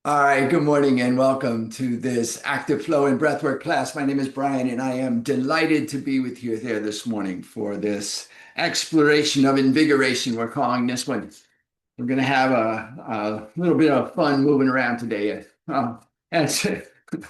All right, good morning and welcome to this active flow and breathwork class. My name is Brian and I am delighted to be with you here this morning for this exploration of invigoration. We're calling this one. We're going to have a little bit of fun moving around today. As,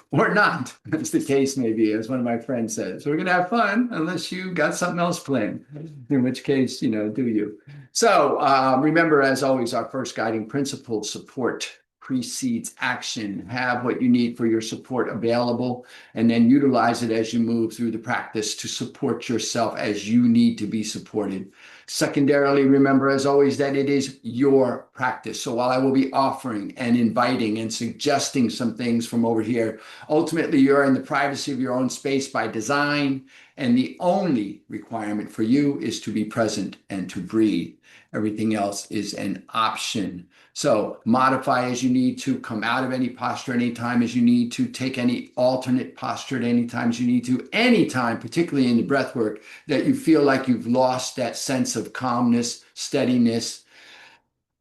or not, as the case may be, as one of my friends says. So we're going to have fun unless you got something else planned, in which case, do you. So remember, as always, our first guiding principle: support precedes action. Have what you need for your support available, and then utilize it as you move through the practice to support yourself as you need to be supported. Secondarily, remember, as always, that it is your practice. So while I will be offering and inviting and suggesting some things from over here, ultimately you're in the privacy of your own space by design, and the only requirement for you is to be present and to breathe. Everything else is an option. So modify as you need to, come out of any posture anytime as you need to, take any alternate posture at any time as you need to, anytime, particularly in the breath work, that you feel like you've lost that sense of calmness, steadiness,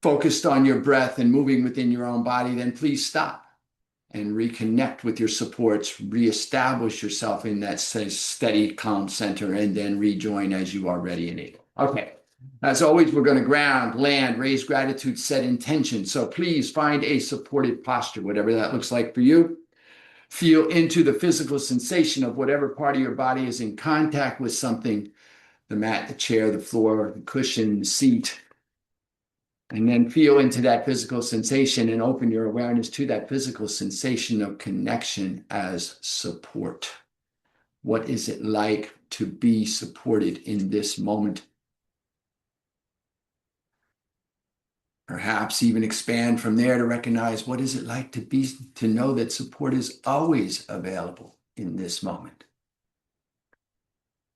focused on your breath and moving within your own body, then please stop and reconnect with your supports, reestablish yourself in that steady, calm center, and then rejoin as you are ready and able. Okay. As always, we're going to ground, land, raise gratitude, set intention. So please find a supported posture, whatever that looks like for you. Feel into the physical sensation of whatever part of your body is in contact with something: the mat, the chair, the floor, the cushion, the seat. And then feel into that physical sensation and open your awareness to that physical sensation of connection as support. What is it like to be supported in this moment? Perhaps even expand from there to recognize, what is it like to know that support is always available in this moment?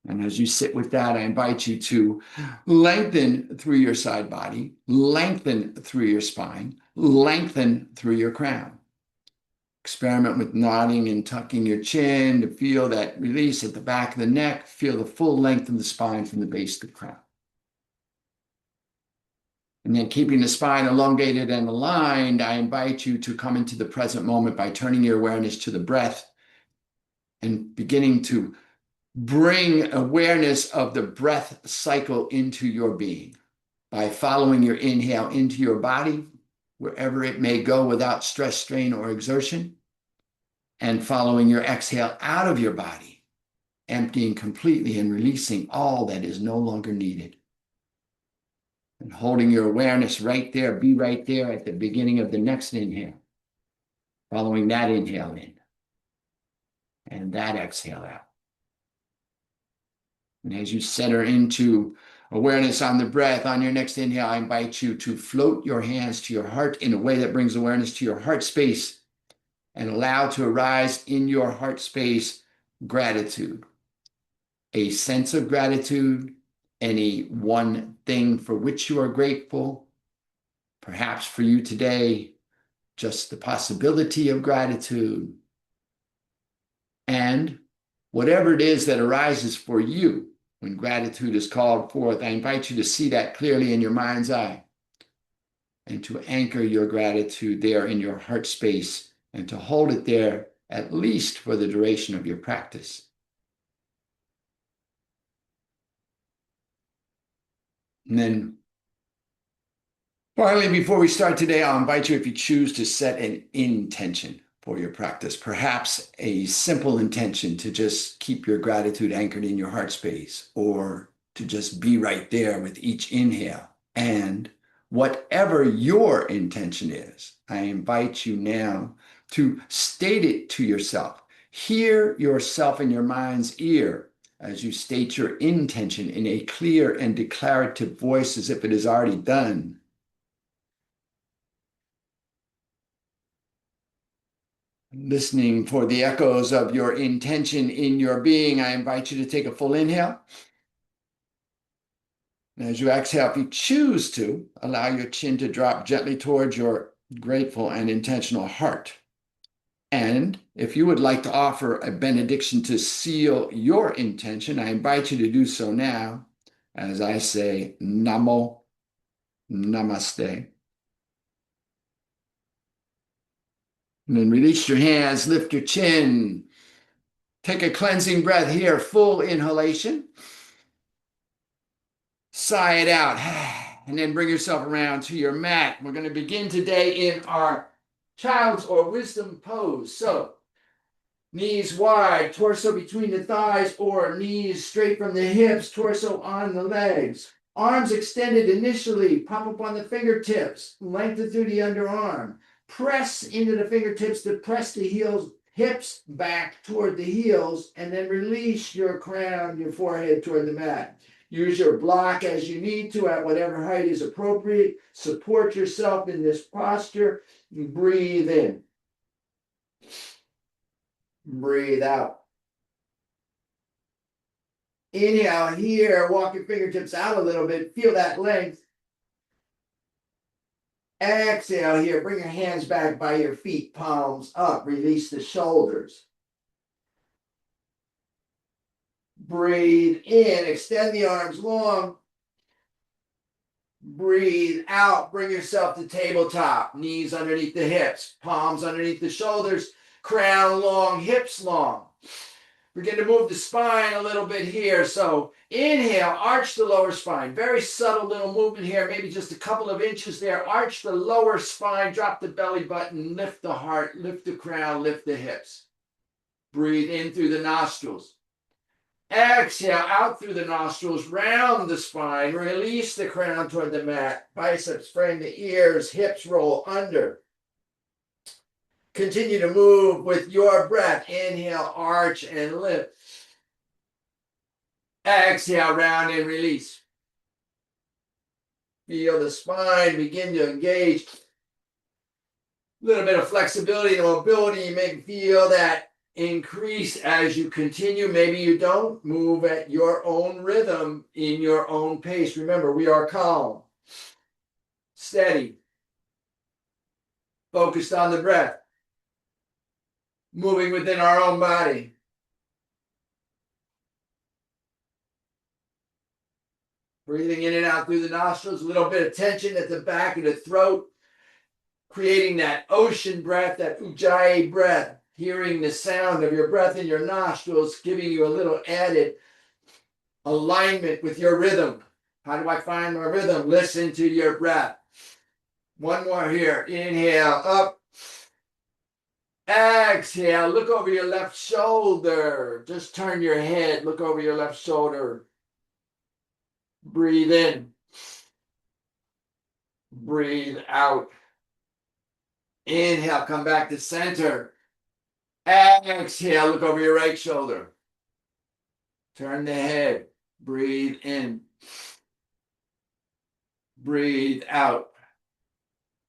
And as you sit with that, I invite you to lengthen through your side body, lengthen through your spine, lengthen through your crown. Experiment with nodding and tucking your chin to feel that release at the back of the neck. Feel the full length of the spine from the base to the crown. And then, keeping the spine elongated and aligned, I invite you to come into the present moment by turning your awareness to the breath and beginning to bring awareness of the breath cycle into your being by following your inhale into your body, wherever it may go without stress, strain, or exertion, and following your exhale out of your body, emptying completely and releasing all that is no longer needed. And holding your awareness right there, be right there at the beginning of the next inhale, following that inhale in and that exhale out. And as you center into awareness on the breath, on your next inhale, I invite you to float your hands to your heart in a way that brings awareness to your heart space and allow to arise in your heart space gratitude. A sense of gratitude, any one thing for which you are grateful. Perhaps for you today, just the possibility of gratitude. And whatever it is that arises for you when gratitude is called forth, I invite you to see that clearly in your mind's eye and to anchor your gratitude there in your heart space and to hold it there at least for the duration of your practice. And then finally, before we start today, I'll invite you, if you choose, to set an intention for your practice, perhaps a simple intention to just keep your gratitude anchored in your heart space, or to just be right there with each inhale. And whatever your intention is, I invite you now to state it to yourself. Hear yourself in your mind's ear as you state your intention in a clear and declarative voice as if it is already done. Listening for the echoes of your intention in your being, I invite you to take a full inhale. And as you exhale, if you choose to, allow your chin to drop gently towards your grateful and intentional heart. And if you would like to offer a benediction to seal your intention, I invite you to do so now as I say Namo, Namaste. And then release your hands, lift your chin. Take a cleansing breath here, full inhalation. Sigh it out. And then bring yourself around to your mat. We're going to begin today in our child's or wisdom pose. So, knees wide, torso between the thighs or knees straight from the hips, torso on the legs. Arms extended initially, pop up on the fingertips, lengthen through the underarm. Press into the fingertips to press the hips back toward the heels, and then release your crown, your forehead toward the mat. Use your block as you need to at whatever height is appropriate. Support yourself in this posture. Breathe in. Breathe out. Inhale here, walk your fingertips out a little bit. Feel that length. Exhale here, bring your hands back by your feet, palms up. Release the shoulders. Breathe in, extend the arms long. Breathe out, bring yourself to tabletop. Knees underneath the hips, palms underneath the shoulders, crown long, hips long. Begin to move the spine a little bit here. So inhale, arch the lower spine. Very subtle little movement here, maybe just a couple of inches there. Arch the lower spine, drop the belly button, lift the heart, lift the crown, lift the hips. Breathe in through the nostrils. Exhale out through the nostrils, round the spine, release the crown toward the mat. Biceps frame the ears, hips roll under. Continue to move with your breath. Inhale, arch and lift. Exhale, round and release. Feel the spine begin to engage. A little bit of flexibility and mobility. You may feel that increase as you continue. Maybe you don't. Move at your own rhythm, in your own pace. Remember, we are calm, steady, focused on the breath, moving within our own body. Breathing in and out through the nostrils, a little bit of tension at the back of the throat, creating that ocean breath, that ujjayi breath, hearing the sound of your breath in your nostrils, giving you a little added alignment with your rhythm. How do I find my rhythm? Listen to your breath. One more here. Inhale, up. Exhale, look over your left shoulder. Just turn your head, look over your left shoulder. Breathe in. Breathe out. Inhale, come back to center. Exhale, look over your right shoulder. Turn the head. Breathe in. Breathe out.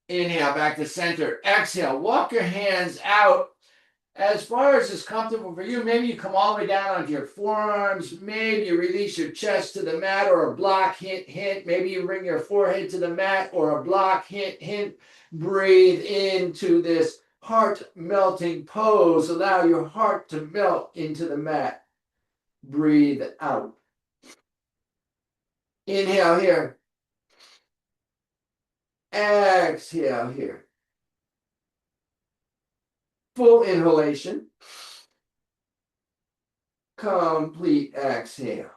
Inhale, back to center. Exhale, walk your hands out as far as is comfortable for you. Maybe you come all the way down onto your forearms. Maybe you release your chest to the mat or a block, hint, hint. Maybe you bring your forehead to the mat or a block, hint, hint. Breathe into this heart melting pose. Allow your heart to melt into the mat. Breathe out. Inhale here. Exhale here. Full inhalation. Complete exhale.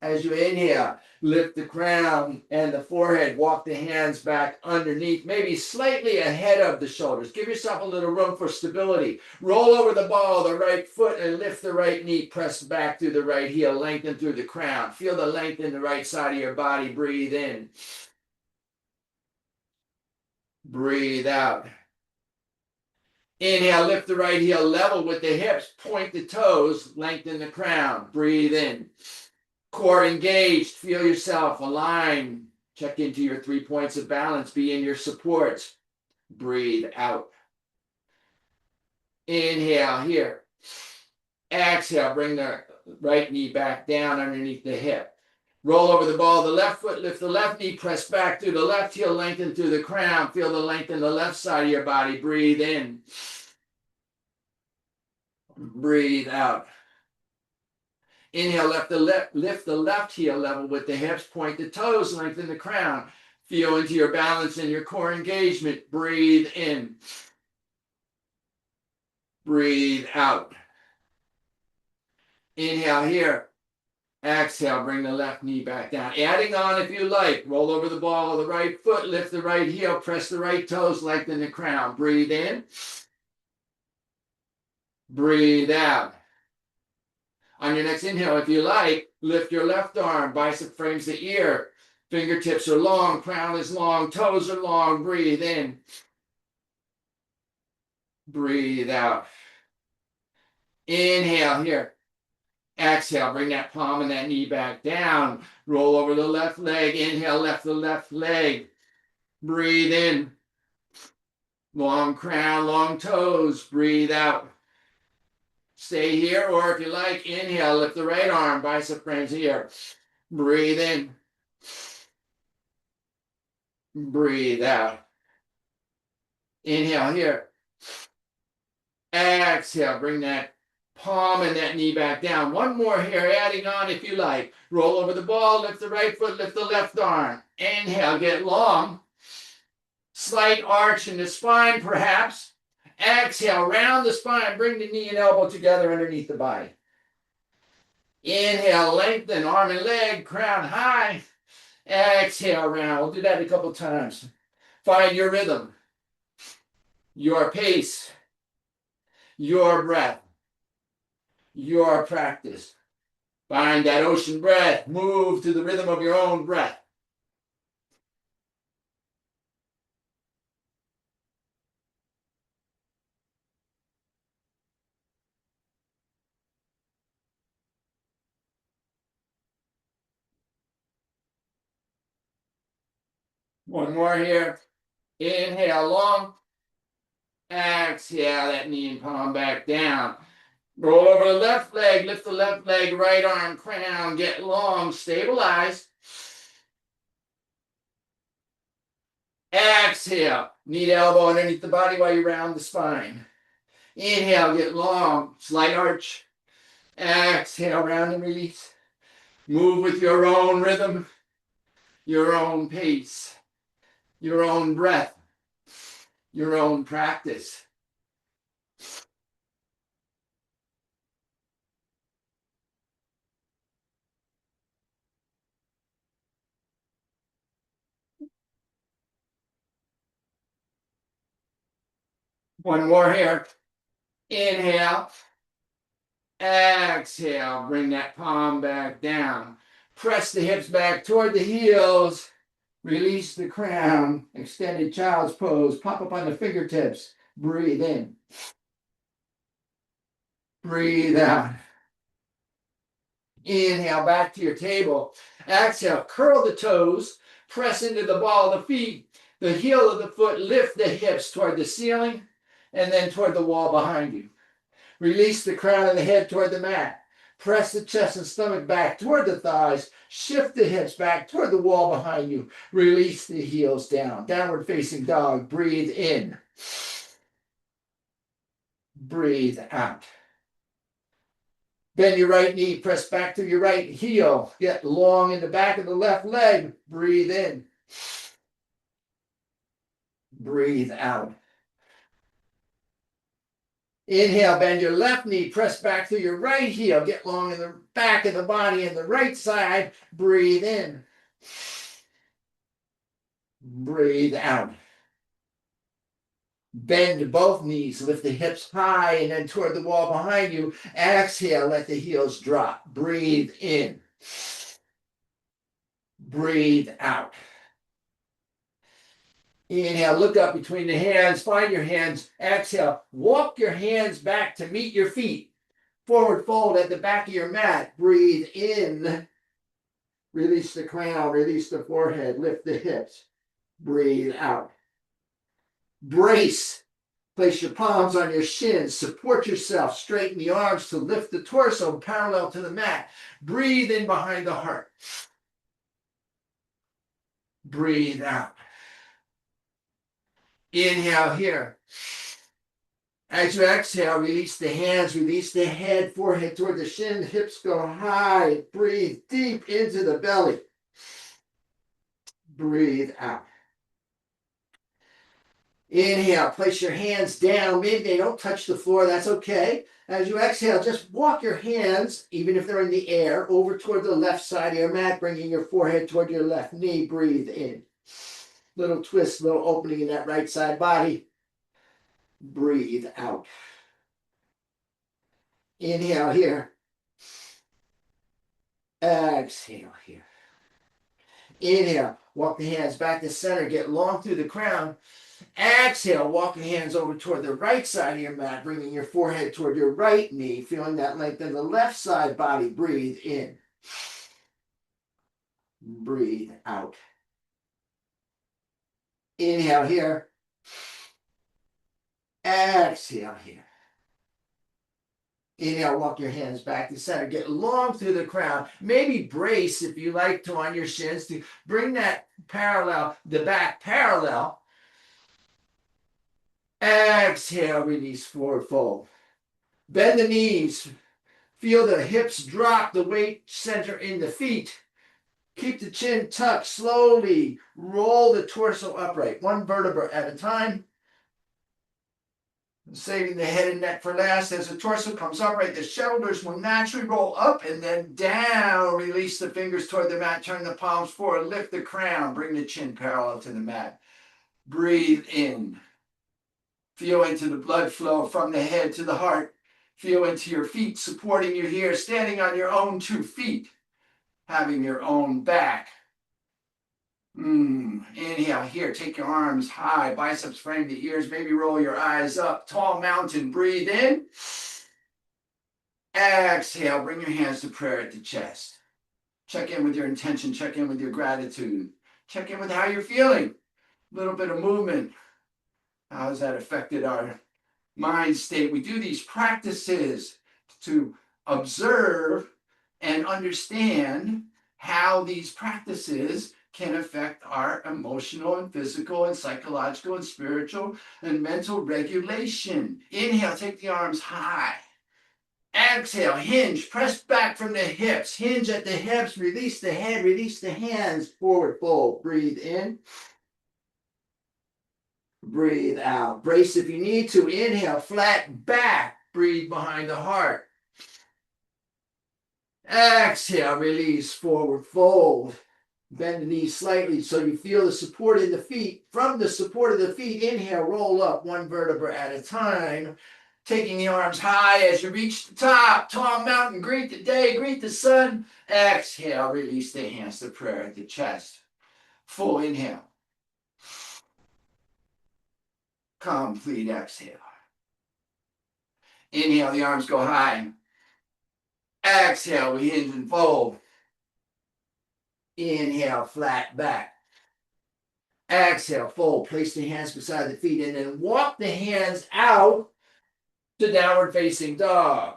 As you inhale, lift the crown and the forehead. Walk the hands back underneath, maybe slightly ahead of the shoulders. Give yourself a little room for stability. Roll over the ball of the right foot and lift the right knee. Press back through the right heel. Lengthen through the crown. Feel the length in the right side of your body. Breathe in. Breathe out. Inhale, lift the right heel level with the hips. Point the toes. Lengthen the crown. Breathe in. Core engaged. Feel yourself align. Check into your 3 points of balance. Be in your supports. Breathe out. Inhale here. Exhale. Bring the right knee back down underneath the hip. Roll over the ball of the left foot. Lift the left knee. Press back through the left heel. Lengthen through the crown. Feel the length in the left side of your body. Breathe in. Breathe out. Inhale, lift the left heel level with the hips. Point the toes, lengthen the crown. Feel into your balance and your core engagement. Breathe in. Breathe out. Inhale here. Exhale, bring the left knee back down. Adding on if you like. Roll over the ball of the right foot, lift the right heel, press the right toes, lengthen the crown. Breathe in. Breathe out. On your next inhale, if you like, lift your left arm, bicep frames the ear. Fingertips are long, crown is long, toes are long. Breathe in. Breathe out. Inhale here. Exhale, bring that palm and that knee back down. Roll over the left leg. Inhale, lift the left leg. Breathe in. Long crown, long toes. Breathe out. Stay here, or if you like, inhale, lift the right arm, bicep frames here. Breathe in. Breathe out. Inhale here. Exhale, bring that palm and that knee back down. One more here, adding on if you like. Roll over the ball, lift the right foot, lift the left arm. Inhale, get long. Slight arch in the spine, perhaps. Exhale, round the spine, bring the knee and elbow together underneath the body. Inhale, lengthen, arm and leg, crown high. Exhale, round. We'll do that a couple times. Find your rhythm, your pace, your breath, your practice. Find that ocean breath. Move to the rhythm of your own breath. One more here. Inhale long. Exhale, that knee and palm back down. Roll over the left leg, lift the left leg, right arm, crown, get long, stabilize. Exhale, knee to elbow underneath the body while you round the spine. Inhale, get long, slight arch. Exhale, round and release. Move with your own rhythm, your own pace, your own breath, your own practice. One more here. Inhale. Exhale. Bring that palm back down. Press the hips back toward the heels. Release the crown. Extended child's pose. Pop up on the fingertips. Breathe in. Breathe out. Inhale back to your table. Exhale. Curl the toes. Press into the ball of the feet. The heel of the foot. Lift the hips toward the ceiling and then toward the wall behind you. Release the crown of the head toward the mat. Press the chest and stomach back toward the thighs. Shift the hips back toward the wall behind you. Release the heels down. Downward facing dog. Breathe in. Breathe out. Bend your right knee. Press back to your right heel. Get long in the back of the left leg. Breathe in. Breathe out. Inhale, bend your left knee, press back to your right heel, get long in the back of the body and the right side. Breathe in. Breathe out. Bend both knees, lift the hips high and then toward the wall behind you. Exhale, let the heels drop. Breathe in. Breathe out. Inhale, look up between the hands, find your hands. Exhale, walk your hands back to meet your feet. Forward fold at the back of your mat. Breathe in. Release the crown, release the forehead, lift the hips. Breathe out. Brace. Place your palms on your shins. Support yourself. Straighten the arms to lift the torso parallel to the mat. Breathe in behind the heart. Breathe out. Inhale here. As you exhale, release the hands, release the head, forehead toward the shin, hips go high. Breathe deep into the belly. Breathe out. Inhale, place your hands down. Maybe they don't touch the floor, that's okay. As you exhale, just walk your hands, even if they're in the air, over toward the left side of your mat, bringing your forehead toward your left knee. Breathe in. Little twist, little opening in that right side body. Breathe out. Inhale here. Exhale here. Inhale, walk the hands back to center, get long through the crown. Exhale, walk your hands over toward the right side of your mat, bringing your forehead toward your right knee, feeling that length in the left side body. Breathe in. Breathe out. Inhale here. Exhale here. Inhale, walk your hands back to center. Get long through the crown. Maybe brace, if you like to, on your shins to bring that parallel, the back parallel. Exhale, release, forward fold. Bend the knees. Feel the hips drop, the weight center in the feet. Keep the chin tucked. Slowly roll the torso upright, one vertebra at a time. Saving the head and neck for last. As the torso comes upright, the shoulders will naturally roll up and then down. Release the fingers toward the mat. Turn the palms forward. Lift the crown. Bring the chin parallel to the mat. Breathe in. Feel into the blood flow from the head to the heart. Feel into your feet supporting you here, standing on your own 2 feet, having your own back. Inhale here, take your arms high, biceps frame the ears, maybe roll your eyes up, tall mountain, breathe in. Exhale, bring your hands to prayer at the chest. Check in with your intention, check in with your gratitude, check in with how you're feeling. A little bit of movement. How has that affected our mind state? We do these practices to observe and understand how these practices can affect our emotional and physical and psychological and spiritual and mental regulation. Inhale, take the arms high. Exhale, hinge, press back from the hips. Hinge at the hips, release the head, release the hands, forward fold. Breathe in. Breathe out. Brace if you need to. Inhale, flat back. Breathe behind the heart. Exhale, release, forward fold. Bend the knees slightly so you feel the support in the feet. From the support of the feet, inhale, roll up one vertebra at a time. Taking the arms high as you reach the top. Tall mountain, greet the day, greet the sun. Exhale, release the hands to prayer at the chest. Full inhale. Complete exhale. Inhale, the arms go high. Exhale, we hinge and fold. Inhale, flat back. Exhale, fold. Place the hands beside the feet and then walk the hands out to downward facing dog.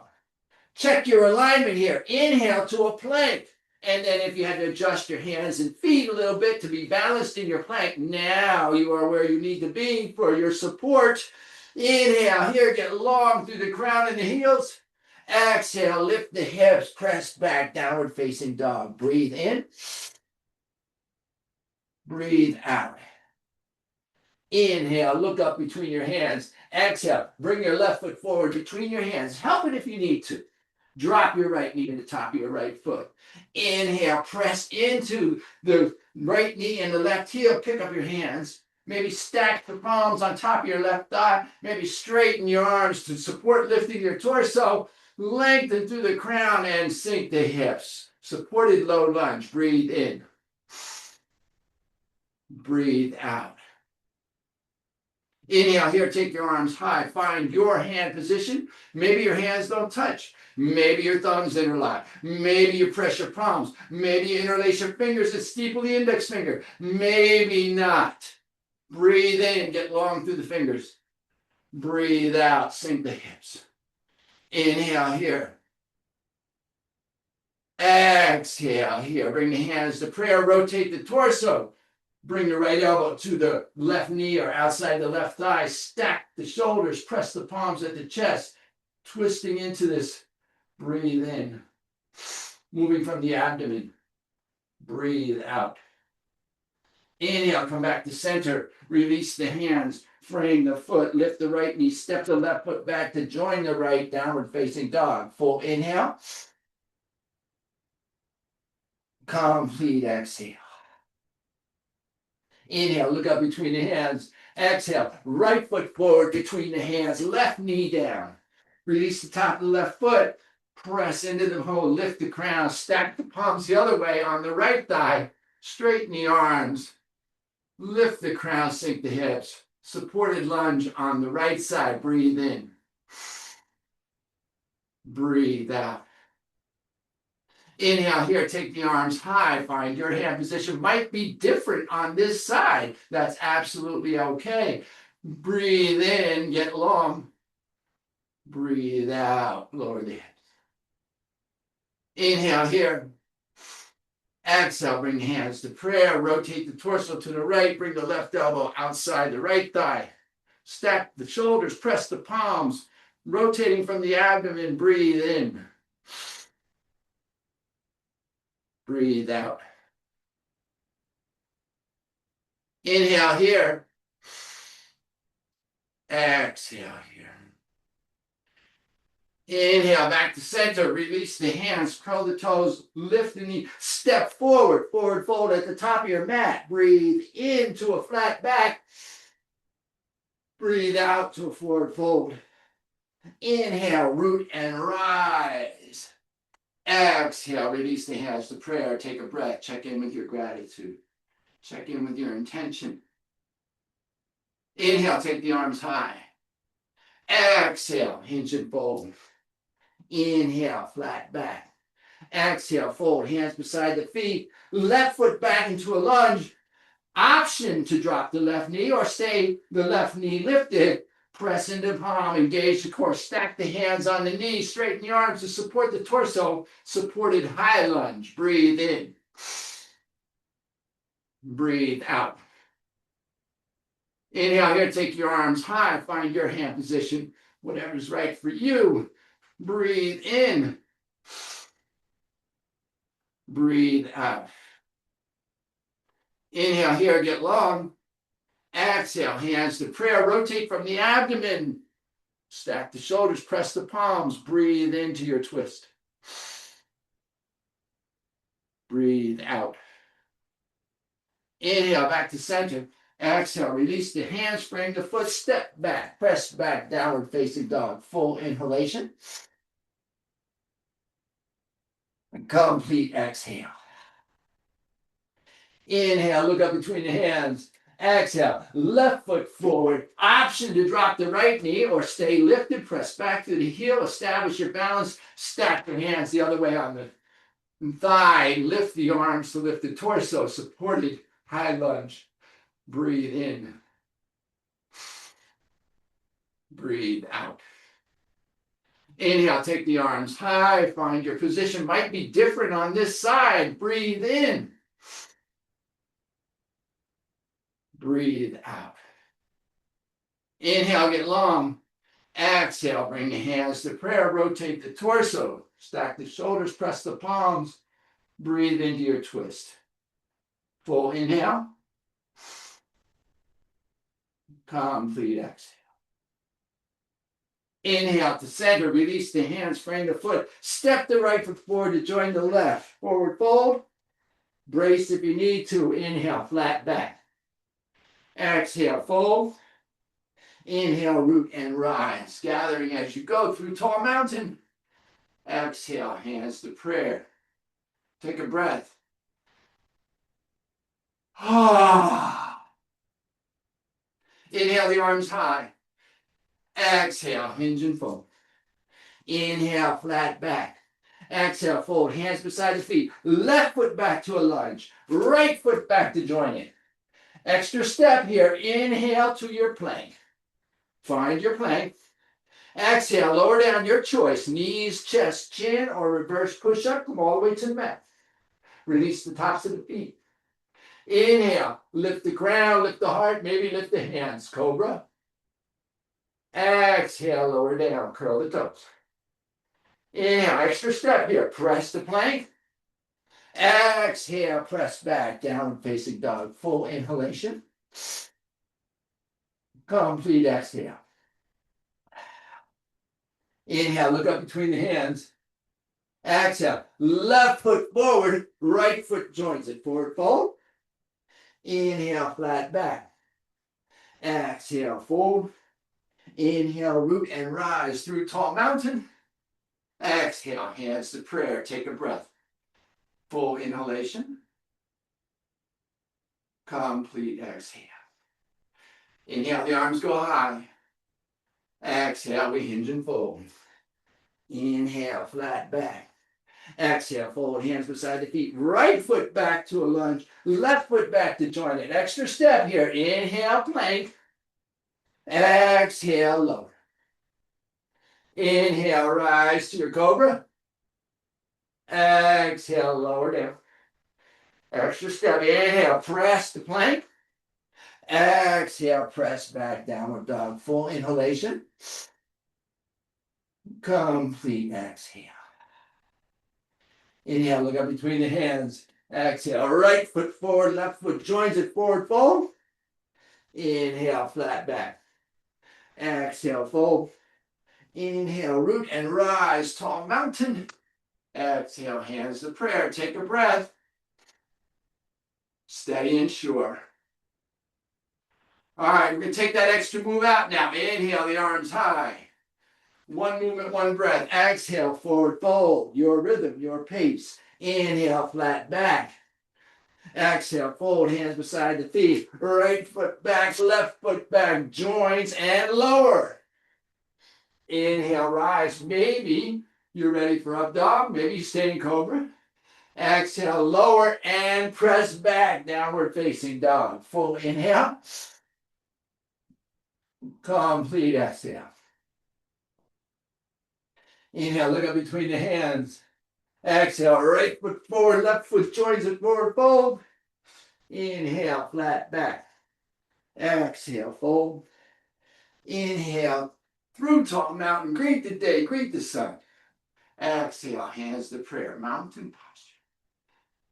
Check your alignment here. Inhale to a plank. And then if you had to adjust your hands and feet a little bit to be balanced in your plank, now you are where you need to be for your support. Inhale here, get long through the crown and the heels. Exhale, lift the hips, press back, downward facing dog. Breathe in. Breathe out. Inhale, look up between your hands. Exhale, bring your left foot forward between your hands. Help it if you need to. Drop your right knee to the top of your right foot. Inhale, press into the right knee and the left heel. Pick up your hands. Maybe stack the palms on top of your left thigh. Maybe straighten your arms to support lifting your torso. Lengthen through the crown and sink the hips. Supported low lunge. Breathe in. Breathe out. Inhale here, take your arms high. Find your hand position. Maybe your hands don't touch. Maybe your thumbs interlock. Maybe you press your palms. Maybe you interlace your fingers and steeple the index finger. Maybe not. Breathe in, get long through the fingers. Breathe out, sink the hips. Inhale here. Exhale here. Bring the hands to prayer. Rotate the torso. Bring the right elbow to the left knee or outside the left thigh. Stack the shoulders. Press the palms at the chest. Twisting into this. Breathe in. Moving from the abdomen. Breathe out. Inhale, come back to center. Release the hands. Frame the foot. Lift the right knee. Step the left foot back to join the right. Downward facing dog. Full inhale. Complete exhale. Inhale, look up between the hands. Exhale, right foot forward between the hands. Left knee down. Release the top of the left foot. Press into the hole. Lift the crown. Stack the palms the other way on the right thigh. Straighten the arms. Lift the crown, sink the hips. Supported lunge on the right side. Breathe in. Breathe out. Inhale here, take the arms high. Find your hand position. Might be different on this side. That's absolutely okay. Breathe in, get long. Breathe out, lower the head. Inhale here. Exhale, bring the hands to prayer. Rotate the torso to the right. Bring the left elbow outside the right thigh. Stack the shoulders, press the palms. Rotating from the abdomen, breathe in. Breathe out. Inhale here. Exhale here. Inhale, back to center. Release the hands, curl the toes, lift the knee, step forward, forward fold at the top of your mat. Breathe into a flat back. Breathe out to a forward fold. Inhale, root and rise. Exhale, release the hands to prayer. Take a breath. Check in with your gratitude. Check in with your intention. Inhale, take the arms high. Exhale, hinge and fold. Inhale, flat back. Exhale, fold, hands beside the feet. Left foot back into a lunge. Option to drop the left knee or stay the left knee lifted. Press into palm, engage the core. Stack the hands on the knees. Straighten the arms to support the torso. Supported high lunge. Breathe in. Breathe out. Inhale here, take your arms high. Find your hand position. Whatever's right for you. Breathe in. Breathe out. Inhale here, get long. Exhale, hands to prayer. Rotate from the abdomen. Stack the shoulders, press the palms. Breathe into your twist. Breathe out. Inhale, back to center. Exhale, release the hands, frame the foot, step back, press back, downward facing dog. Full inhalation. Complete exhale. Inhale, look up between the hands. Exhale, left foot forward. Option to drop the right knee or stay lifted. Press back to the heel. Establish your balance. Stack your hands the other way on the thigh. Lift the arms to lift the torso. Supported high lunge. Breathe in. Breathe out. Inhale, take the arms high. Find your position. Might be different on this side. Breathe in. Breathe out. Inhale, get long. Exhale, bring the hands to prayer. Rotate the torso. Stack the shoulders, press the palms. Breathe into your twist. Full inhale. Complete exhale. Inhale to center. Release the hands, frame the foot. Step the right foot forward to join the left. Forward fold. Brace if you need to. Inhale, flat back. Exhale, fold. Inhale, root and rise. Gathering as you go through tall mountain. Exhale, hands to prayer. Take a breath. Inhale the arms high. Exhale, hinge and fold. Inhale, flat back. Exhale, fold. Hands beside the feet. Left foot back to a lunge. Right foot back to join it. Extra step here. Inhale to your plank. Find your plank. Exhale, lower down, your choice. Knees, chest, chin, or reverse push-up. Come all the way to the mat. Release the tops of the feet. Inhale, lift the crown, lift the heart, maybe lift the hands. Cobra. Exhale, lower down, curl the toes. Inhale, extra step here. Press the plank. Exhale, press back, downward facing dog. Full inhalation. Complete exhale. Inhale, look up between the hands. Exhale, left foot forward, right foot joins it. Forward fold. Inhale, flat back. Exhale, fold. Inhale, root and rise through tall mountain. Exhale, hands to prayer. Take a breath. Full inhalation. Complete exhale. Inhale, the arms go high. Exhale, we hinge and fold. Inhale, flat back. Exhale, fold hands beside the feet. Right foot back to a lunge. Left foot back to join it. Extra step here. Inhale, plank. Exhale, lower. Inhale, rise to your cobra. Exhale, lower down. Extra step. Inhale, press the plank. Exhale, press back, downward dog. Full inhalation. Complete exhale. Inhale, look up between the hands. Exhale, right foot forward, left foot joins it, forward fold. Inhale, flat back. Exhale, fold. Inhale, root and rise, tall mountain. Exhale, hands to prayer. Take a breath. Steady and sure. All right, we're going to take that extra move out now. Inhale, the arms high. One movement, one breath. Exhale, forward fold. Your rhythm, your pace. Inhale, flat back. Exhale, fold, hands beside the feet. Right foot back, left foot back. Joins and lower. Inhale, rise. Maybe you're ready for up dog. Maybe you stay in cobra. Exhale, lower and press back. Downward facing dog. Full inhale. Complete exhale. Inhale, look up between the hands. Exhale, right foot forward, left foot joins it, forward fold. Inhale, flat back. Exhale, fold. Inhale, through tall mountain. Greet the day, greet the sun. Exhale, hands to prayer, mountain posture.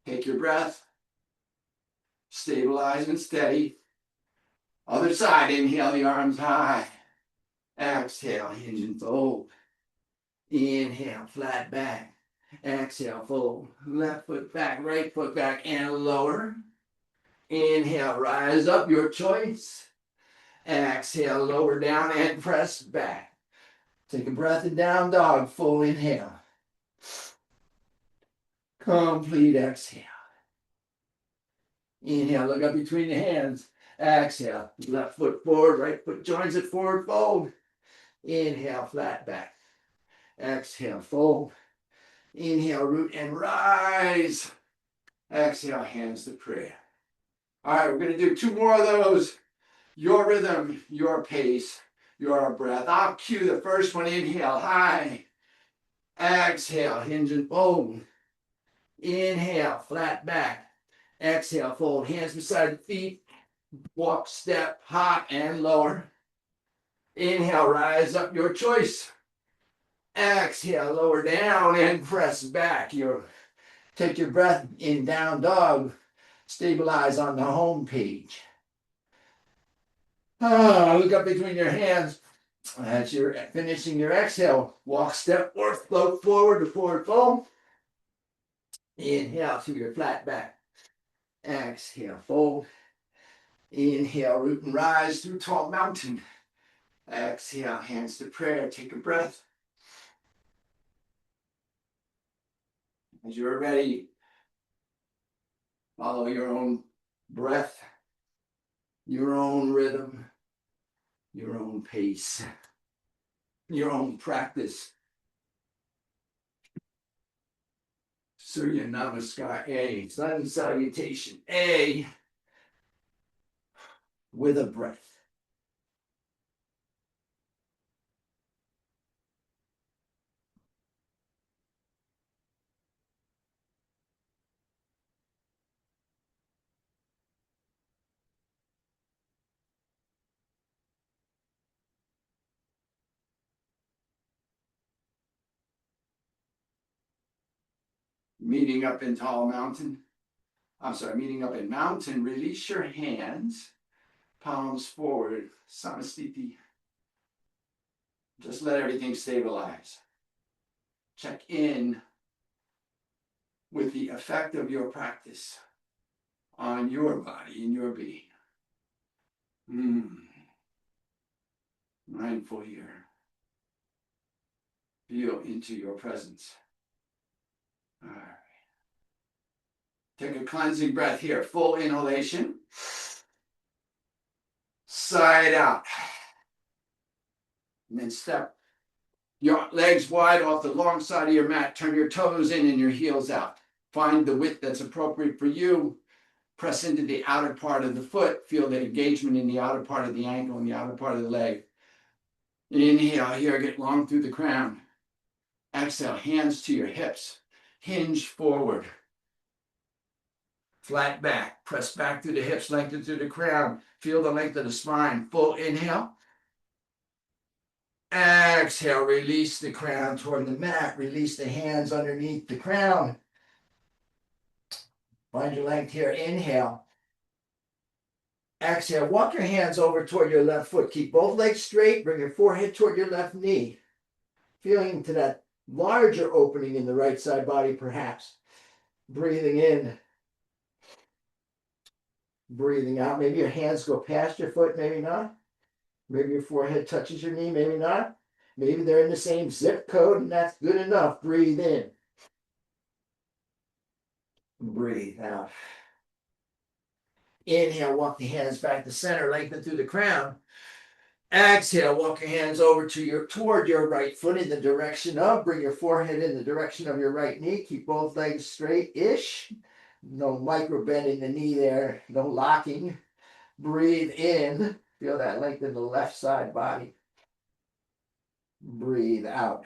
Take your breath. Stabilize and steady. Other side, inhale, the arms high. Exhale, hinge and fold. Inhale, flat back. Exhale, fold. Left foot back, right foot back, and lower. Inhale, rise up, your choice. Exhale, lower down and press back. Take a breath in down dog, full inhale. Complete exhale. Inhale, look up between the hands. Exhale, left foot forward, right foot joins it, forward fold. Inhale, flat back. Exhale, fold. Inhale, root and rise. Exhale, hands to prayer. All right, we're going to do two more of those. Your rhythm, your pace, your breath. I'll cue the first one. Inhale, high. Exhale, hinge and fold. Inhale, flat back. Exhale, fold. Hands beside the feet. Walk, step, hop, and lower. Inhale, rise up, your choice. Exhale, lower down and press back. Take your breath in down dog. Stabilize on the home page. Look up between your hands. As you're finishing your exhale, walk, step, or float forward to forward fold. Inhale to your flat back. Exhale, fold. Inhale, root and rise through tall mountain. Exhale, hands to prayer. Take a breath. As you're ready, follow your own breath, your own rhythm, your own pace, your own practice. Surya Namaskar A, sun salutation A, with a breath. Meeting up in tall mountain. I'm sorry, meeting up in mountain. Release your hands, palms forward, Samasthiti. Just let everything stabilize. Check in with the effect of your practice on your body and your being. Mindful here. Feel into your presence. All right. Take a cleansing breath here. Full inhalation. Sigh it out. And then step your legs wide off the long side of your mat. Turn your toes in and your heels out. Find the width that's appropriate for you. Press into the outer part of the foot. Feel the engagement in the outer part of the ankle and the outer part of the leg. Inhale here, get long through the crown. Exhale, hands to your hips. Hinge forward. Flat back. Press back through the hips, lengthen through the crown. Feel the length of the spine. Full inhale. Exhale, release the crown toward the mat. Release the hands underneath the crown. Find your length here. Inhale. Exhale, walk your hands over toward your left foot. Keep both legs straight. Bring your forehead toward your left knee. Feeling into that larger opening in the right side body, perhaps. Breathing in. Breathing out. Maybe your hands go past your foot, maybe not. Maybe your forehead touches your knee, maybe not. Maybe they're in the same zip code, and that's good enough. Breathe in. Breathe out. Inhale, walk the hands back to center, lengthen through the crown. Exhale, walk your hands over to toward your right foot in the direction of. Bring your forehead in the direction of your right knee. Keep both legs straight-ish. No micro bend in the knee there. No locking. Breathe in. Feel that length in the left side body. Breathe out.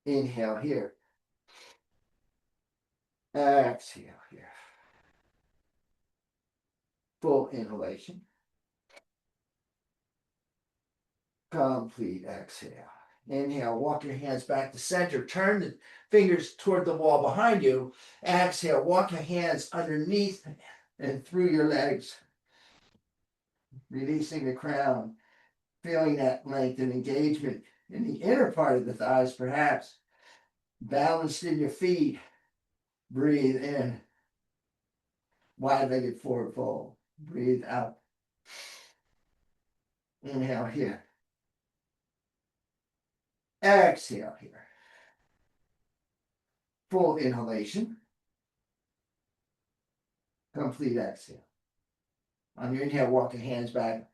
Inhale here. Exhale here. Full inhalation. Complete exhale. Inhale, walk your hands back to center. Turn the fingers toward the wall behind you. Exhale, walk your hands underneath and through your legs. Releasing the crown. Feeling that length and engagement in the inner part of the thighs, perhaps. Balanced in your feet. Breathe in. Wide-legged forward fold. Breathe out. Inhale here. Exhale here. Full inhalation. Complete exhale. On your inhale, walk your hands back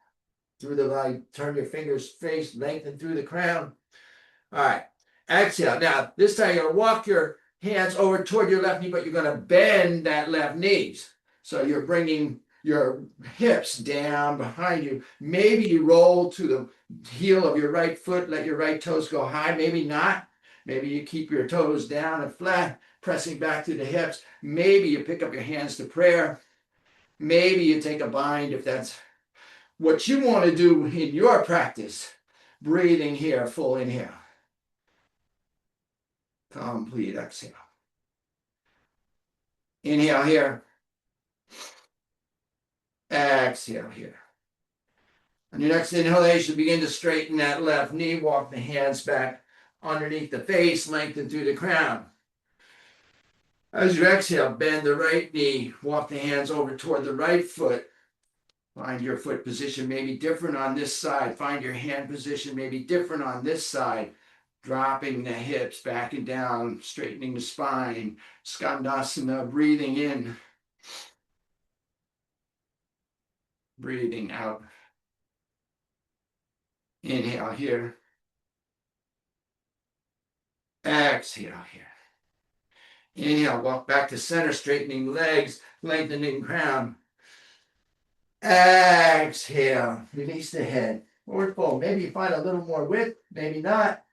through the body. Turn your fingers face, lengthen through the crown. All right. Exhale. Now, this time you're going to walk your hands over toward your left knee, but you're going to bend that left knee. So you're bringing your hips down behind you. Maybe you roll to the heel of your right foot, let your right toes go high. Maybe not. Maybe you keep your toes down and flat, pressing back to the hips. Maybe you pick up your hands to prayer. Maybe you take a bind if that's what you want to do in your practice. Breathing here, full inhale. Complete exhale. Inhale here. Exhale here. On your next inhalation, begin to straighten that left knee. Walk the hands back underneath the face, lengthen through the crown. As you exhale, bend the right knee. Walk the hands over toward the right foot. Find your foot position maybe different on this side. Find your hand position maybe different on this side. Dropping the hips back and down, straightening the spine. Skandasana, breathing in. Breathing out. Inhale here. Exhale here. Inhale, walk back to center, straightening legs, lengthening crown. Exhale, release the head. Forward fold. Maybe you find a little more width, maybe not.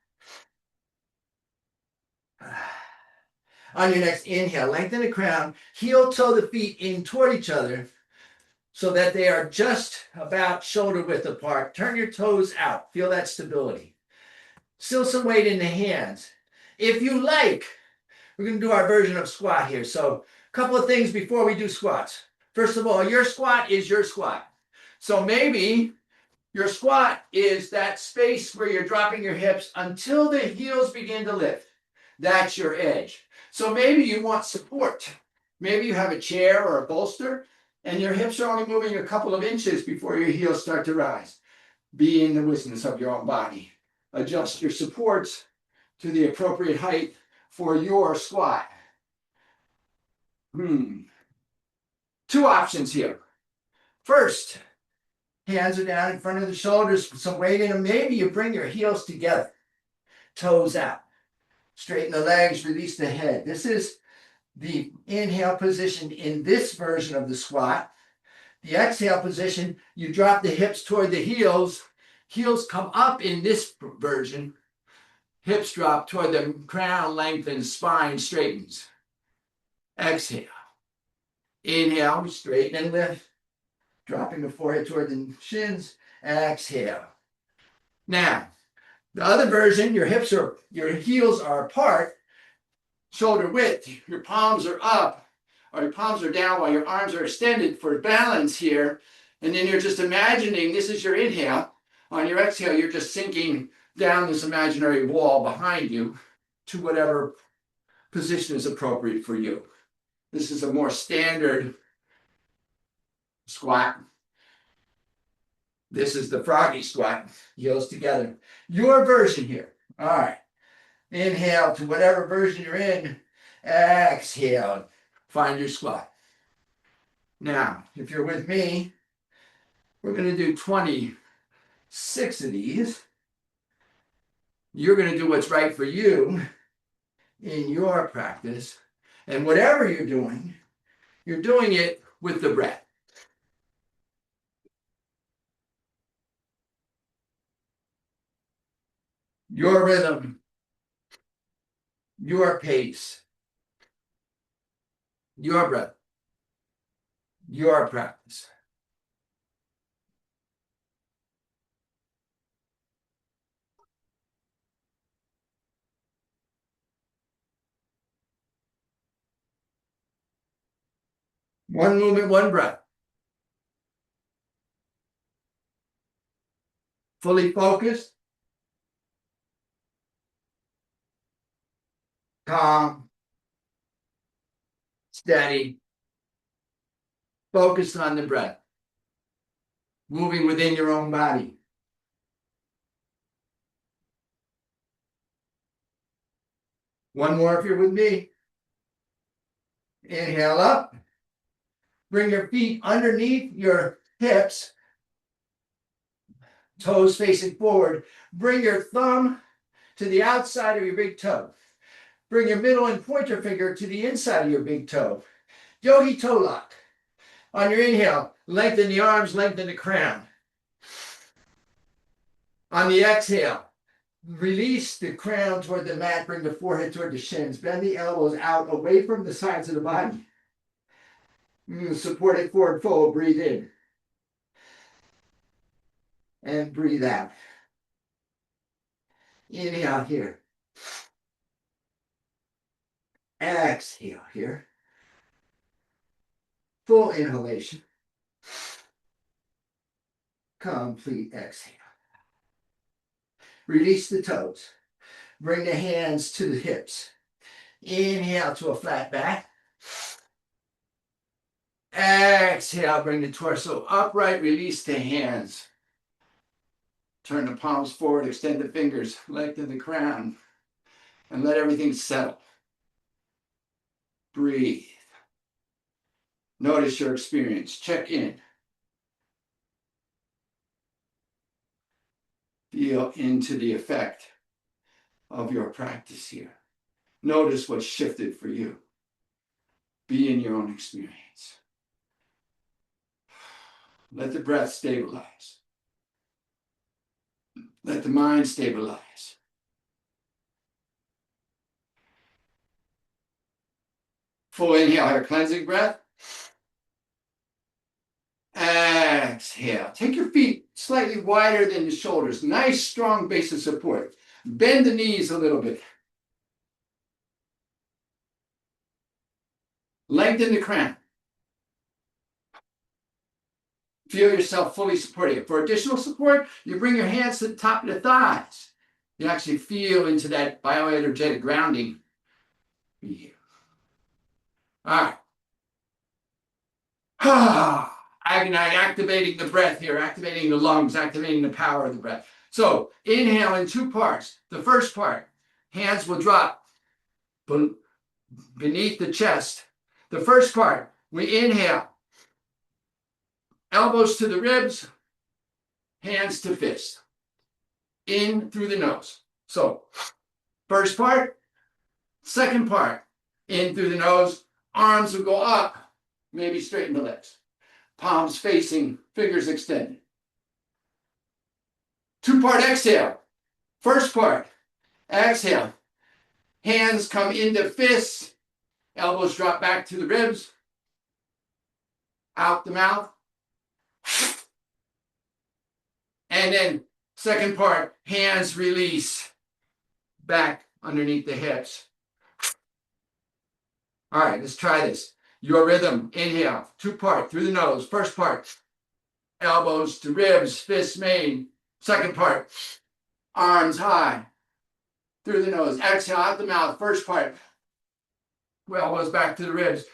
On your next inhale, lengthen the crown, heel toe the feet in toward each other so that they are just about shoulder width apart. Turn your toes out. Feel that stability. Still some weight in the hands. If you like, We're going to do our version of squat here. So a couple of things before we do squats. First of all, your squat is your squat. So maybe your squat is that space where you're dropping your hips until the heels begin to lift. That's your edge. So maybe you want support. Maybe you have a chair or a bolster, and your hips are only moving a couple of inches before your heels start to rise. Be in the wisdom of your own body. Adjust your supports to the appropriate height for your squat. Two options here. First, hands are down in front of the shoulders, some weight in them. Maybe you bring your heels together, toes out. Straighten the legs, release the head. This is the inhale position in this version of the squat. The exhale position, you drop the hips toward the heels. Heels come up in this version. Hips drop toward the crown, lengthens, spine straightens. Exhale. Inhale, straighten and lift. Dropping the forehead toward the shins. Exhale. Now, the other version, your heels are apart, shoulder width. Your palms are up, or your palms are down while your arms are extended for balance here. And then you're just imagining this is your inhale. On your exhale, you're just sinking down this imaginary wall behind you to whatever position is appropriate for you. This is a more standard squat. This is the froggy squat, heels together. Your version here. All right. Inhale to whatever version you're in. Exhale. Find your squat. Now, if you're with me, we're going to do 26 of these. You're going to do what's right for you in your practice. And whatever you're doing it with the breath. Your rhythm, your pace, your breath, your practice. One movement, one breath. Fully focused, calm, steady, focused on the breath, moving within your own body. One more if you're with me. Inhale up. Bring your feet underneath your hips, toes facing forward. Bring your thumb to the outside of your big toe. Bring your middle and pointer finger to the inside of your big toe. Yogi toe lock. On your inhale, lengthen the arms, lengthen the crown. On the exhale, release the crown toward the mat, bring the forehead toward the shins. Bend the elbows out away from the sides of the body. Support it forward fold. Breathe in. And breathe out. Inhale here. Exhale here. Full inhalation. Complete exhale. Release the toes. Bring the hands to the hips. Inhale to a flat back. Exhale, bring the torso upright. Release the hands. Turn the palms forward, extend the fingers, lengthen the crown, and let everything settle. Breathe. Notice your experience. Check in. Feel into the effect of your practice here. Notice what's shifted for you. Be in your own experience. Let the breath stabilize. Let the mind stabilize. Full inhale here, cleansing breath. Exhale. Take your feet slightly wider than the shoulders. Nice, strong base of support. Bend the knees a little bit. Lengthen the crown. Feel yourself fully supported. For additional support, you bring your hands to the top of the thighs. You actually feel into that bioenergetic grounding. All right. Activating the breath here, activating the lungs, activating the power of the breath. So inhale in two parts. The first part, hands will drop beneath the chest. The first part, we inhale, elbows to the ribs, hands to fists, in through the nose. So first part, second part, in through the nose, arms will go up, maybe straighten the legs. Palms facing, fingers extended. Two-part exhale. First part, exhale. Hands come into fists, elbows drop back to the ribs, out the mouth. And then second part, hands release back underneath the hips. All right, let's try this. Your rhythm, inhale, two-part through the nose. First part, elbows to ribs, fists made. Second part, arms high through the nose. Exhale out the mouth. First part, elbows back to the ribs.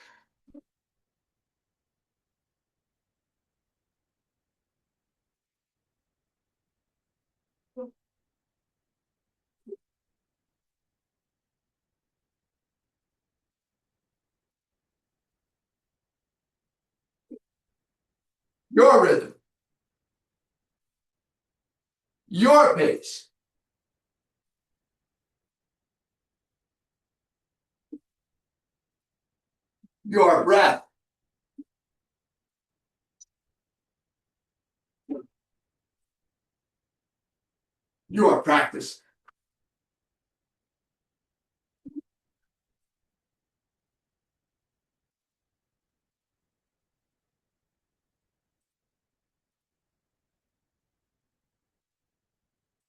Your rhythm, your pace. Your breath. Your practice.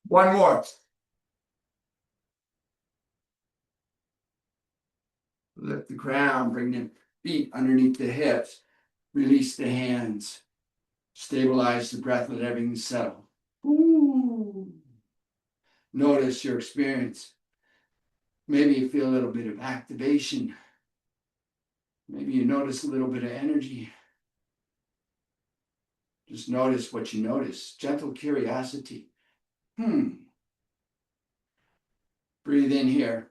One more. Lift the crown, bring the feet underneath the hips. Release the hands. Stabilize the breath, let everything settle. Ooh. Notice your experience. Maybe you feel a little bit of activation. Maybe you notice a little bit of energy. Just notice what you notice. Gentle curiosity. Breathe in here.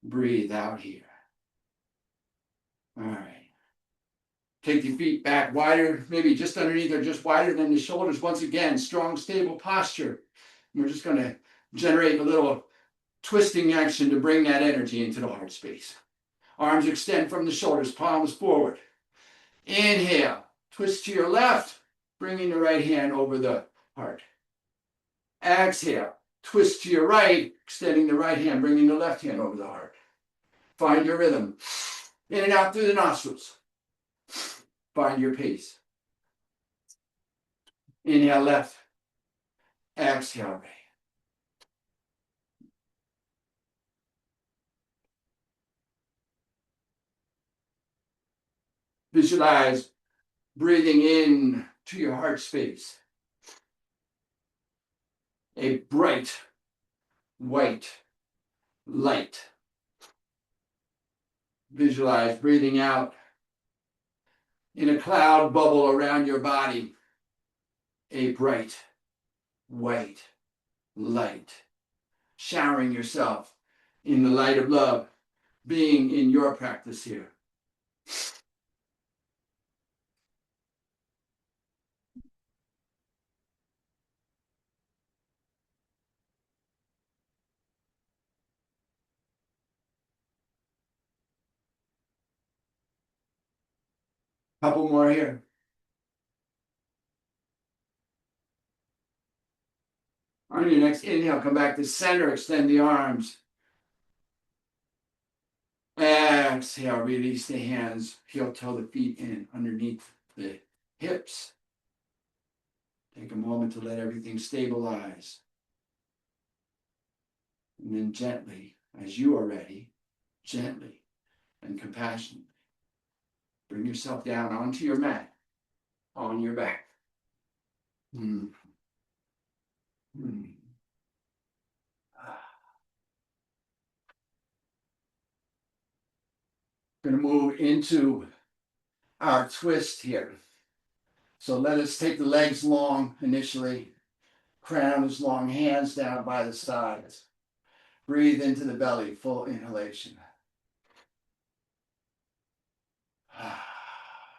Breathe out here. All right. Take your feet back wider, maybe just underneath or just wider than the shoulders. Once again, strong, stable posture. We're just going to generate a little twisting action to bring that energy into the heart space. Arms extend from the shoulders, palms forward. Inhale, twist to your left, bringing the right hand over the heart. Exhale, twist to your right, extending the right hand, bringing the left hand over the heart. Find your rhythm. In and out through the nostrils. Find your pace. Inhale left. Exhale right. Visualize breathing in to your heart space. A bright, white light. Visualize breathing out in a cloud bubble around your body. A bright, white light. Showering yourself in the light of love, being in your practice here. Couple more here. On your next inhale, come back to center, extend the arms. Exhale, release the hands, heel toe the feet in underneath the hips. Take a moment to let everything stabilize. And then gently, as you are ready, gently and compassion. Bring yourself down onto your mat, on your back. Mm. Mm. Going to move into our twist here. So let us take the legs long initially. Crown is long, hands down by the sides. Breathe into the belly, full inhalation.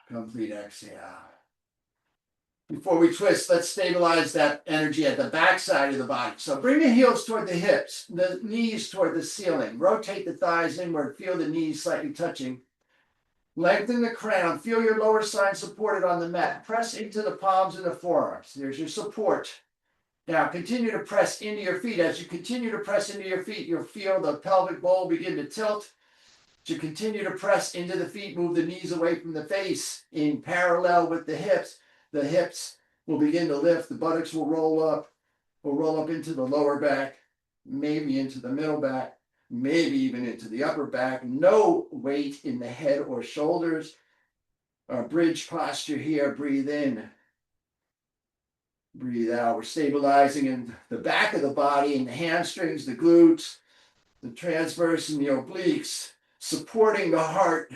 Complete exhale. Before we twist, let's stabilize that energy at the back side of the body. So bring the heels toward the hips, the knees toward the ceiling. Rotate the thighs inward. Feel the knees slightly touching. Lengthen the crown. Feel your lower side supported on the mat. Press into the palms and the forearms. There's your support. Now continue to press into your feet. As you continue to press into your feet, you'll feel the pelvic bowl begin to tilt. As you continue to press into the feet, move the knees away from the face in parallel with the hips. The hips will begin to lift. The buttocks will roll up into the lower back, maybe into the middle back, maybe even into the upper back. No weight in the head or shoulders. Our bridge posture here. Breathe in. Breathe out. We're stabilizing in the back of the body, in the hamstrings, the glutes, the transverse and the obliques, supporting the heart.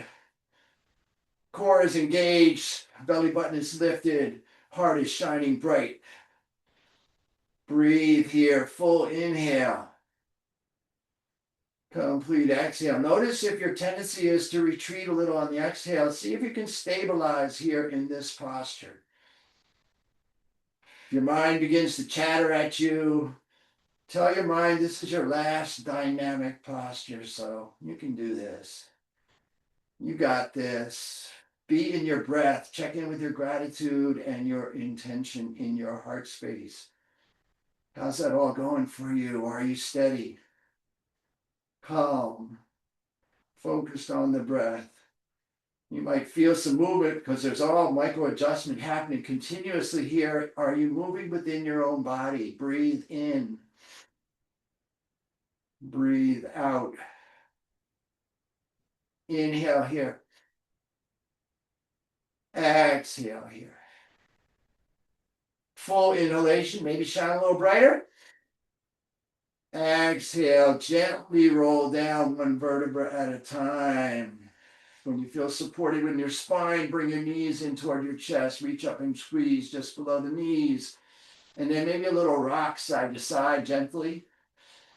Core is engaged, belly button is lifted, heart is shining bright. Breathe here, full inhale. Complete exhale. Notice if your tendency is to retreat a little on the exhale, see if you can stabilize here in this posture. If your mind begins to chatter at you, tell your mind this is your last dynamic posture, so you can do this. You got this. Be in your breath. Check in with your gratitude and your intention in your heart space. How's that all going for you? Are you steady? Calm? Focused on the breath? You might feel some movement because there's all micro adjustment happening continuously here. Are you moving within your own body? Breathe in. Breathe out. Inhale here. Exhale here. Full inhalation, maybe shine a little brighter. Exhale, gently roll down one vertebra at a time. When you feel supported in your spine, bring your knees in toward your chest. Reach up and squeeze just below the knees. And then maybe a little rock side to side gently.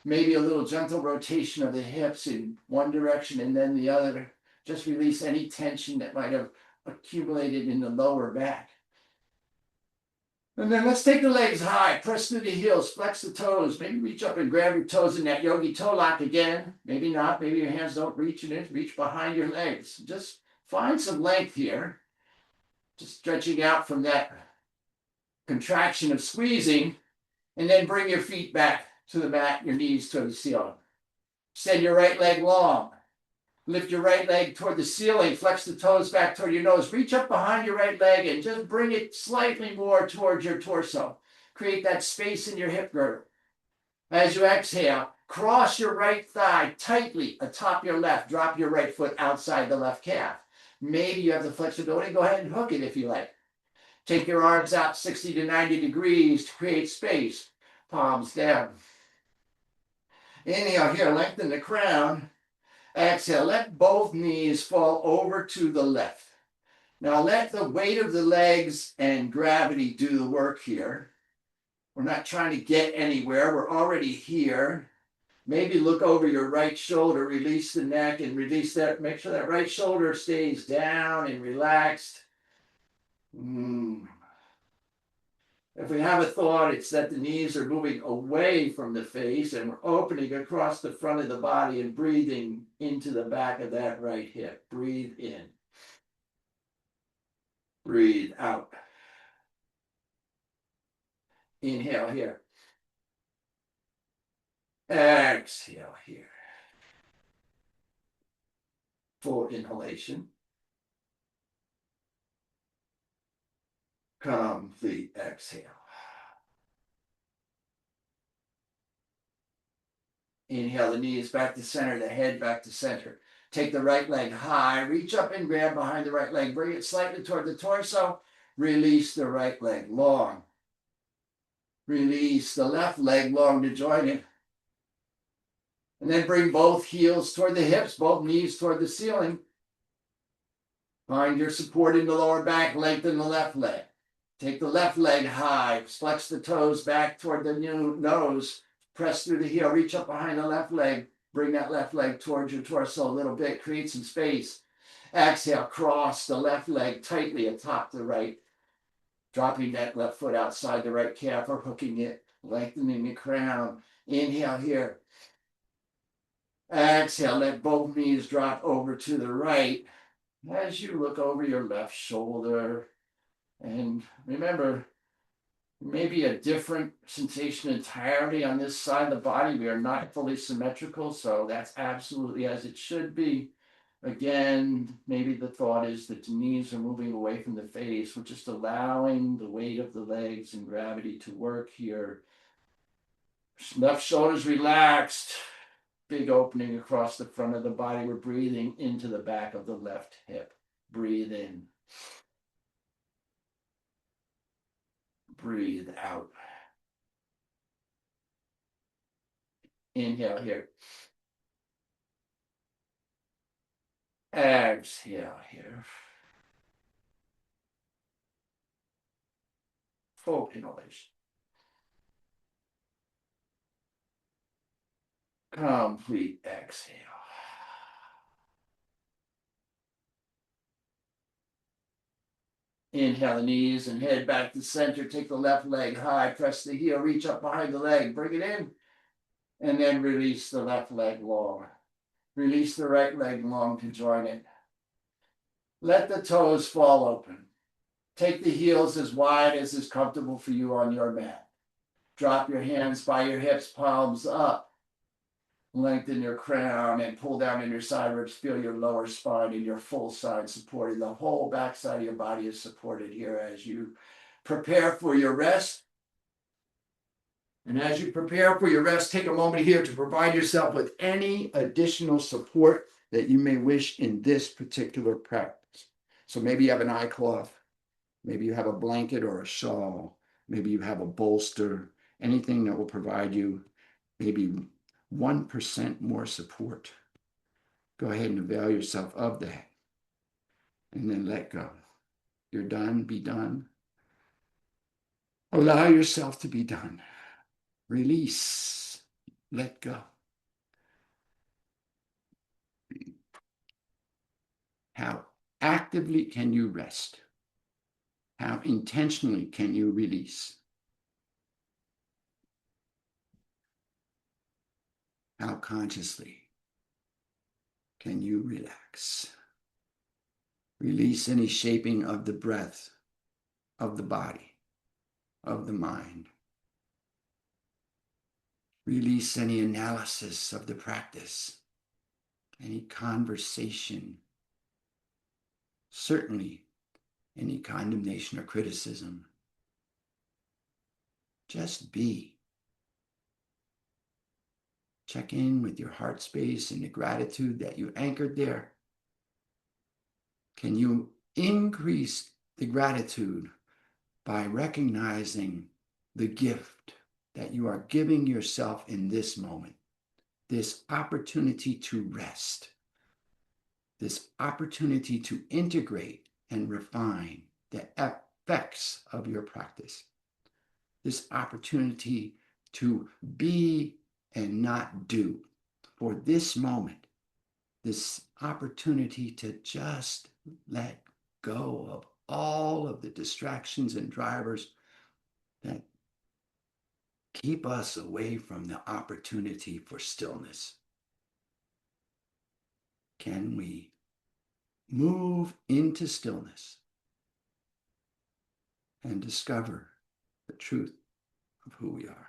Maybe a little gentle rotation of the hips in one direction and then the other. Just release any tension that might have accumulated in the lower back. And then let's take the legs high, press through the heels, flex the toes, maybe reach up and grab your toes in that yogi toe lock again. Maybe not, maybe your hands don't reach in it, reach behind your legs. Just find some length here. Just stretching out from that contraction of squeezing, and then bring your feet back to the mat, your knees toward the ceiling. Extend your right leg long. Lift your right leg toward the ceiling, flex the toes back toward your nose. Reach up behind your right leg and just bring it slightly more towards your torso. Create that space in your hip girdle. As you exhale, cross your right thigh tightly atop your left. Drop your right foot outside the left calf. Maybe you have the flexibility. Go ahead and hook it if you like. Take your arms out 60 to 90 degrees to create space. Palms down. Inhale here, lengthen the crown. Exhale, let both knees fall over to the left. Now let the weight of the legs and gravity do the work here. We're not trying to get anywhere. We're already here. Maybe look over your right shoulder, release the neck and release that. Make sure that right shoulder stays down and relaxed. If we have a thought, it's that the knees are moving away from the face and we're opening across the front of the body and breathing into the back of that right hip. Breathe in. Breathe out. Inhale here. Exhale here. Full inhalation. Complete exhale. Inhale the knees back to center, the head back to center. Take the right leg high, reach up and grab behind the right leg, bring it slightly toward the torso, release the right leg long. Release the left leg long to join it. And then bring both heels toward the hips, both knees toward the ceiling. Find your support in the lower back, lengthen the left leg. Take the left leg high, flex the toes back toward the nose, press through the heel, reach up behind the left leg, bring that left leg towards your torso a little bit, create some space. Exhale, cross the left leg tightly atop the right, dropping that left foot outside the right calf or hooking it, lengthening the crown. Inhale here. Exhale, let both knees drop over to the right as you look over your left shoulder. And remember, maybe a different sensation entirely on this side of the body. We are not fully symmetrical, so that's absolutely as it should be. Again, maybe the thought is that the knees are moving away from the face. We're just allowing the weight of the legs and gravity to work here. Left shoulder's relaxed. Big opening across the front of the body. We're breathing into the back of the left hip. Breathe in. Breathe out. Inhale here. Exhale here. Full inhalation. Complete exhale. Inhale the knees and head back to center. Take the left leg high. Press the heel. Reach up behind the leg. Bring it in. And then release the left leg long. Release the right leg long to join it. Let the toes fall open. Take the heels as wide as is comfortable for you on your mat. Drop your hands by your hips, palms up. Lengthen your crown and pull down in your side ribs. Feel your lower spine and your full side supported. The whole back side of your body is supported here as you prepare for your rest. And as you prepare for your rest, take a moment here to provide yourself with any additional support that you may wish in this particular practice. So maybe you have an eye cloth, maybe you have a blanket or a shawl, maybe you have a bolster, anything that will provide you maybe 1% more support. Go ahead and avail yourself of that. And then let go. You're done, be done. Allow yourself to be done. Release. Let go. How actively can you rest? How intentionally can you release? How consciously can you relax? Release any shaping of the breath, of the body, of the mind. Release any analysis of the practice, any conversation, certainly any condemnation or criticism. Just be. Check in with your heart space and the gratitude that you anchored there. Can you increase the gratitude by recognizing the gift that you are giving yourself in this moment, this opportunity to rest, this opportunity to integrate and refine the effects of your practice, this opportunity to be and not do for this moment, this opportunity to just let go of all of the distractions and drivers that keep us away from the opportunity for stillness. Can we move into stillness and discover the truth of who we are?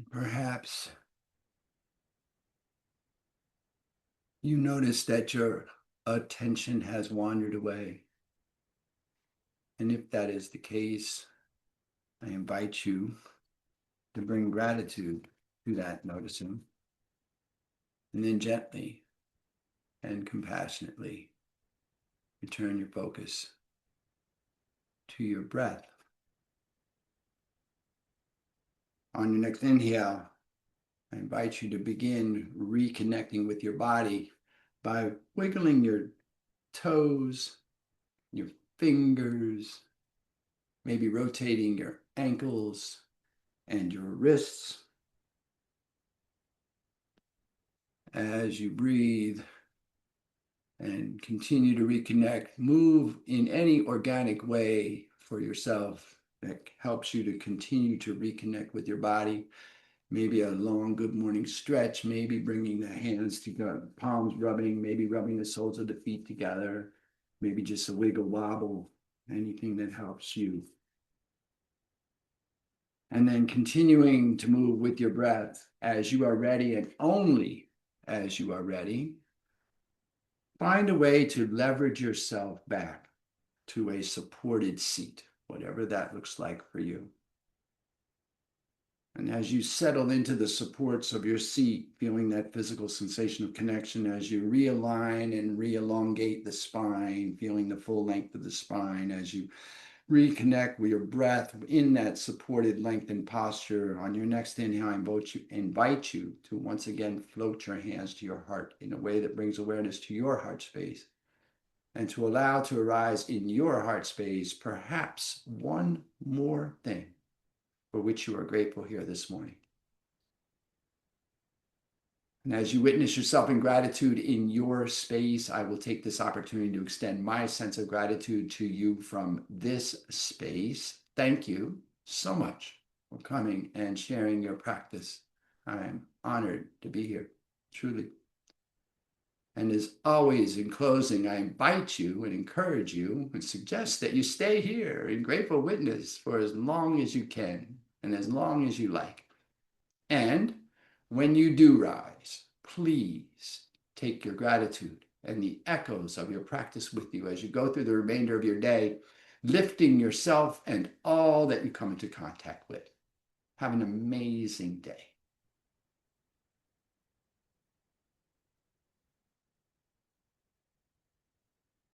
Perhaps you notice that your attention has wandered away. And if that is the case, I invite you to bring gratitude to that noticing, and then gently and compassionately return your focus to your breath. On your next inhale, I invite you to begin reconnecting with your body by wiggling your toes, your fingers, maybe rotating your ankles and your wrists. As you breathe and continue to reconnect, move in any organic way for yourself that helps you to continue to reconnect with your body. Maybe a long good morning stretch, maybe bringing the hands together, palms rubbing, maybe rubbing the soles of the feet together, maybe just a wiggle wobble, anything that helps you. And then continuing to move with your breath as you are ready, and only as you are ready, find a way to leverage yourself back to a supported seat, whatever that looks like for you. And as you settle into the supports of your seat, feeling that physical sensation of connection as you realign and re-elongate the spine, feeling the full length of the spine as you reconnect with your breath in that supported lengthened posture. On your next inhale, I invite you to once again float your hands to your heart in a way that brings awareness to your heart space, and to allow to arise in your heart space perhaps one more thing for which you are grateful here this morning. And as you witness yourself in gratitude in your space, I will take this opportunity to extend my sense of gratitude to you from this space. Thank you so much for coming and sharing your practice. I am honored to be here, truly. And as always, in closing, I invite you and encourage you and suggest that you stay here in grateful witness for as long as you can and as long as you like. And when you do rise, please take your gratitude and the echoes of your practice with you as you go through the remainder of your day, lifting yourself and all that you come into contact with. Have an amazing day.